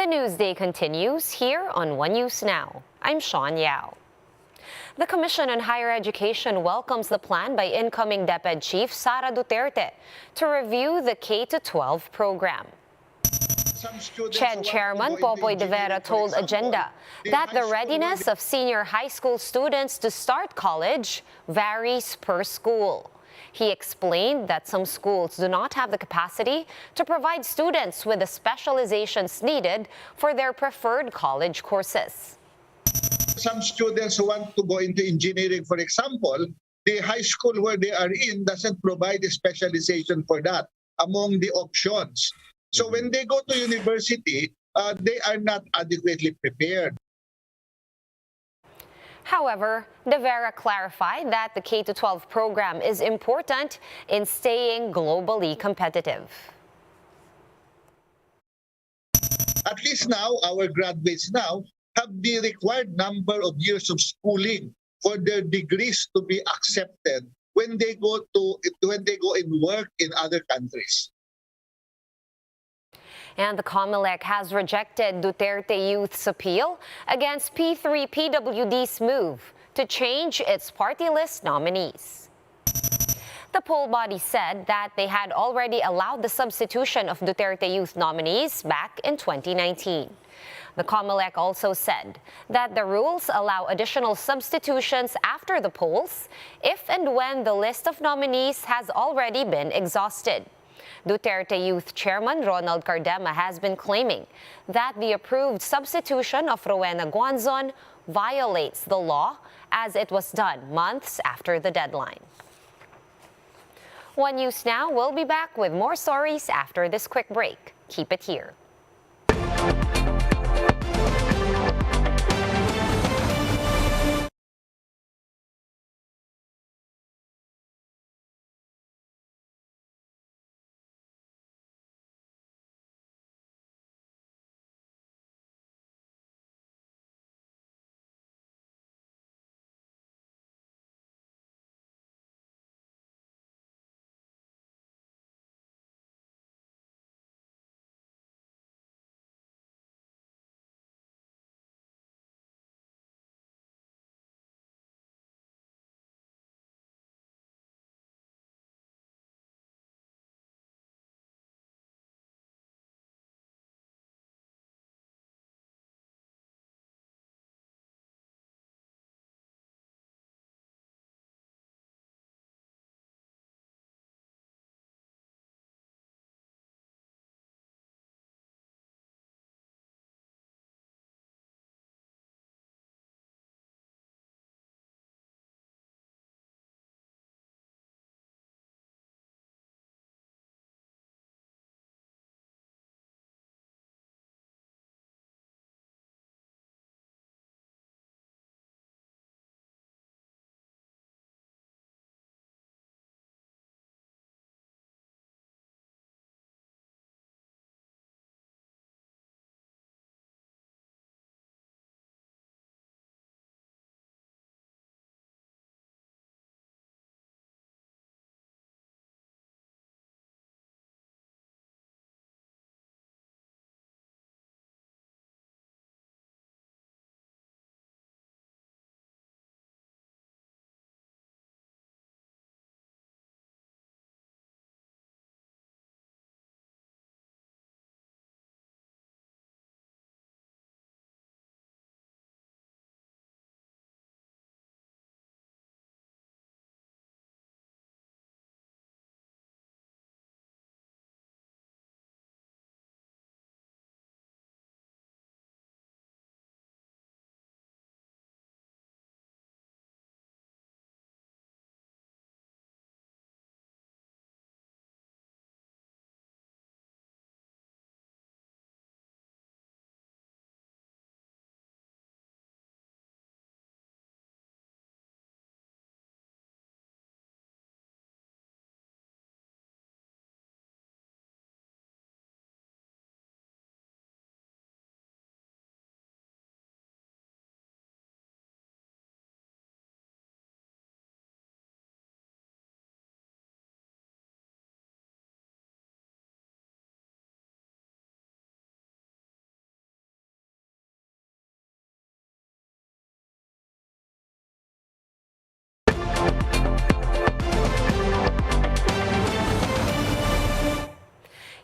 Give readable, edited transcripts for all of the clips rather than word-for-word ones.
The Newsday continues here on One News Now. I'm Sean Yao. The Commission on Higher Education welcomes the plan by incoming DepEd Chief Sara Duterte to review the K-12 program. CHED Chairman Popoy De Vera told Agenda that the readiness of senior high school students to start college varies per school. He explained that some schools do not have the capacity to provide students with the specializations needed for their preferred college courses. Some students who want to go into engineering, for example, the high school where they are in doesn't provide a specialization for that among the options. So when they go to university, they are not adequately prepared. However, De Vera clarified that the K-12 program is important in staying globally competitive. At least now, our graduates now have the required number of years of schooling for their degrees to be accepted when they go and work in other countries. And the COMELEC has rejected Duterte Youth's appeal against P3PWD's move to change its party list nominees. The poll body said that they had already allowed the substitution of Duterte Youth nominees back in 2019. The COMELEC also said that the rules allow additional substitutions after the polls if and when the list of nominees has already been exhausted. Duterte Youth Chairman Ronald Cardema has been claiming that the approved substitution of Rowena Guanzon violates the law as it was done months after the deadline. One News Now will be back with more stories after this quick break. Keep it here.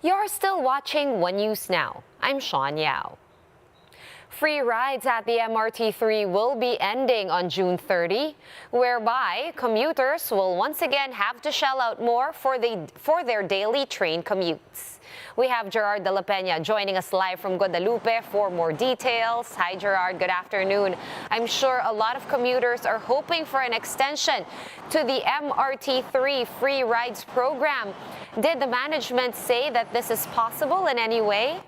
You're still watching One News Now. I'm Sean Yao. Free rides at the MRT3 will be ending on June 30, whereby commuters will once again have to shell out more for their daily train commutes. We have Gerard de la Peña joining us live from Guadalupe for more details. Hi Gerard, good afternoon. I'm sure a lot of commuters are hoping for an extension to the MRT3 free rides program. Did the management say that this is possible in any way?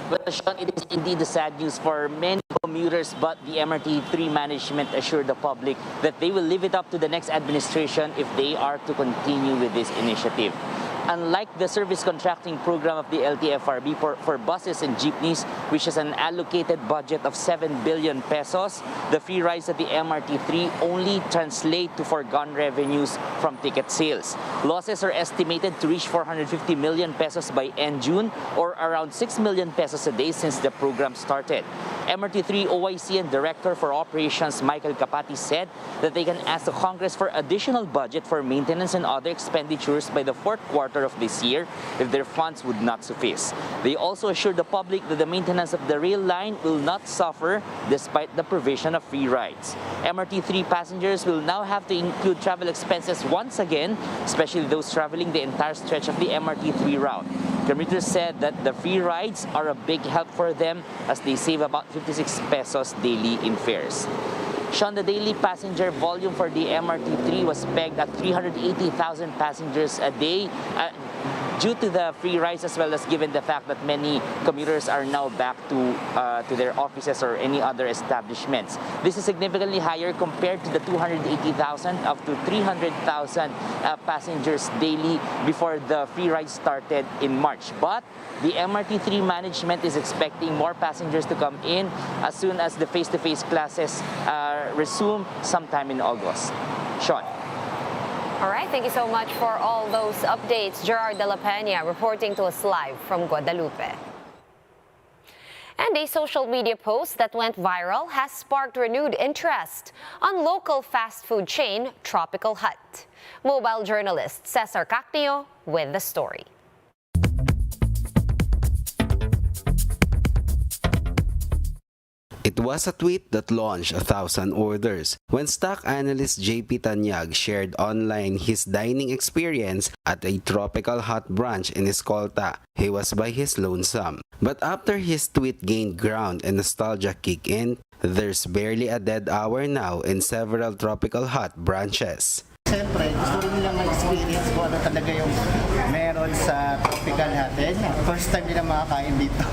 Well, Sean, it is indeed the sad news for many commuters, but the MRT3 management assured the public that they will leave it up to the next administration if they are to continue with this initiative. Unlike the service contracting program of the LTFRB for buses and jeepneys, which has an allocated budget of 7 billion pesos, the free rides at the MRT3 only translate to foregone revenues from ticket sales. Losses are estimated to reach 450 million pesos by end June, or around 6 million pesos a day since the program started. MRT3 OIC and Director for Operations Michael Capati said that they can ask the Congress for additional budget for maintenance and other expenditures by the fourth quarter of this year if their funds would not suffice. They also assured the public that the maintenance of the rail line will not suffer despite the provision of free rides. MRT3 passengers will now have to include travel expenses once again, especially those traveling the entire stretch of the MRT3 route. Commuters said that the free rides are a big help for them as they save about 56 pesos daily in fares. Sean, the daily passenger volume for the MRT3 was pegged at 380,000 passengers a day due to the free rides, as well as given the fact that many commuters are now back to their offices or any other establishments. This is significantly higher compared to the 280,000 up to 300,000 passengers daily before the free rides started in March. But the MRT3 management is expecting more passengers to come in as soon as the face-to-face classes resume sometime in August. Sean. All right, thank you so much for all those updates. Gerard de la Peña reporting to us live from Guadalupe. And a social media post that went viral has sparked renewed interest on local fast food chain Tropical Hut. Mobile journalist Cesar Cacnio with the story. It was a tweet that launched 1,000 orders when stock analyst JP Tanyag shared online his dining experience at a Tropical Hut branch in Escolta. He was by his lonesome. But after his tweet gained ground and nostalgia kicked in, there's barely a dead hour now in several Tropical Hut branches. Siyempre, gusto rin nilang ma-experience kung ano talaga yung meron sa Tropical Hut. First time nila makakain dito.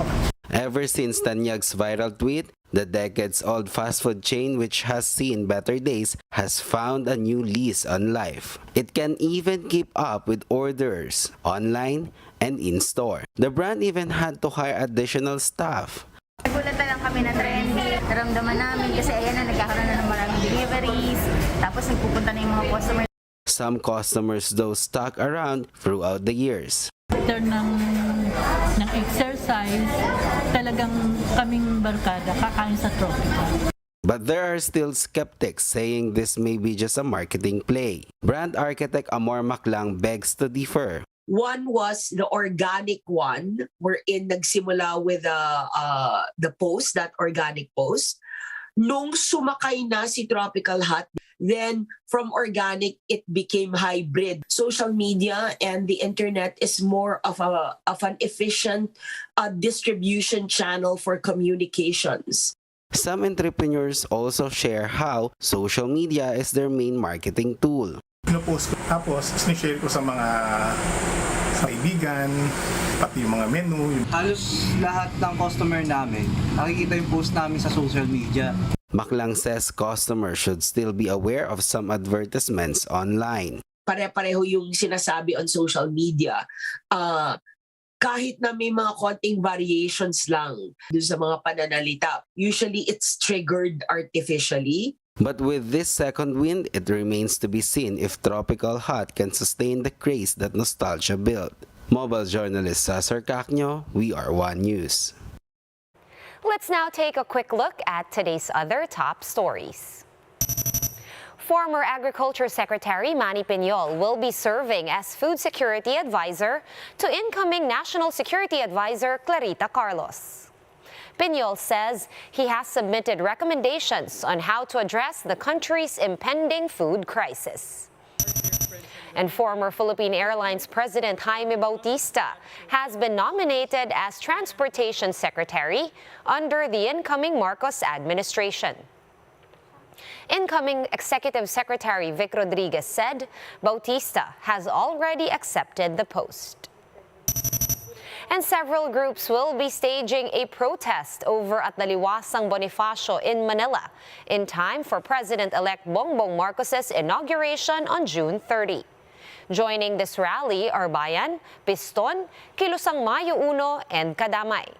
Ever since Tanyag's viral tweet, the decades-old fast food chain, which has seen better days, has found a new lease on life. It can even keep up with orders, online and in-store. The brand even had to hire additional staff. Nagulat na lang kami na trendy. Naramdaman namin kasi ayan na, nagkakaroon na ng maraming deliveries. Tapos nagpupunta na yung mga customers. Some customers though stuck around throughout the years. After ng exercise, talagang kaming barkada kakain sa Tropical. But there are still skeptics saying this may be just a marketing play. Brand architect Amor Maclang begs to differ. One was the organic one, wherein nagsimula with the post, that organic post. Nung sumakay na si Tropical Hut, then from organic, it became hybrid. Social media and the internet is more of an efficient distribution channel for communications. Some entrepreneurs also share how social media is their main marketing tool. Pino-post ko, tapos sinishare ko sa mga kaibigan, pati yung mga menu. Halos lahat ng customer namin, nakikita yung post namin sa social media. Maclang says customers should still be aware of some advertisements online. Pare-pareho yung sinasabi on social media. Kahit na may mga konting variations lang dun sa mga pananalita, usually it's triggered artificially. But with this second wind, it remains to be seen if Tropical Hut can sustain the craze that nostalgia built. Mobile journalist Cesar Cacnio, We Are One News. Let's now take a quick look at today's other top stories. Former Agriculture Secretary Manny Piñol will be serving as Food Security Advisor to incoming National Security Advisor Clarita Carlos. Piñol says he has submitted recommendations on how to address the country's impending food crisis. And former Philippine Airlines President Jaime Bautista has been nominated as Transportation Secretary under the incoming Marcos administration. Incoming Executive Secretary Vic Rodriguez said Bautista has already accepted the post. And several groups will be staging a protest over at the Liwasang Bonifacio in Manila in time for President-elect Bongbong Marcos's inauguration on June 30. Joining this rally are Bayan, Piston, Kilusang Mayo Uno, and Kadamay.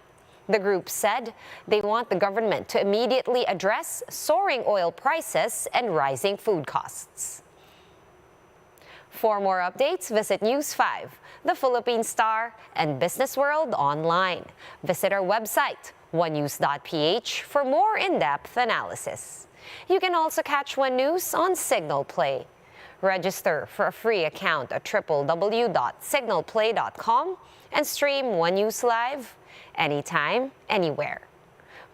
The group said they want the government to immediately address soaring oil prices and rising food costs. For more updates, visit News 5, The Philippine Star, and Business World online. Visit our website, onenews.ph, for more in-depth analysis. You can also catch One News on Signal Play. Register for a free account at www.signalplay.com and stream One News live anytime, anywhere.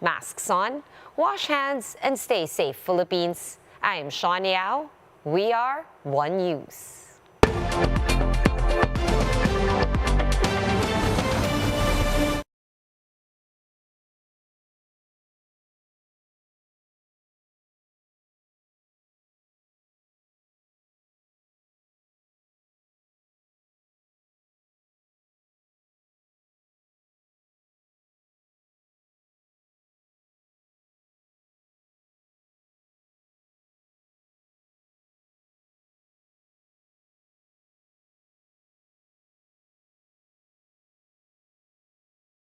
Masks on, wash hands, and stay safe, Philippines. I am Sean Yao. We are One News.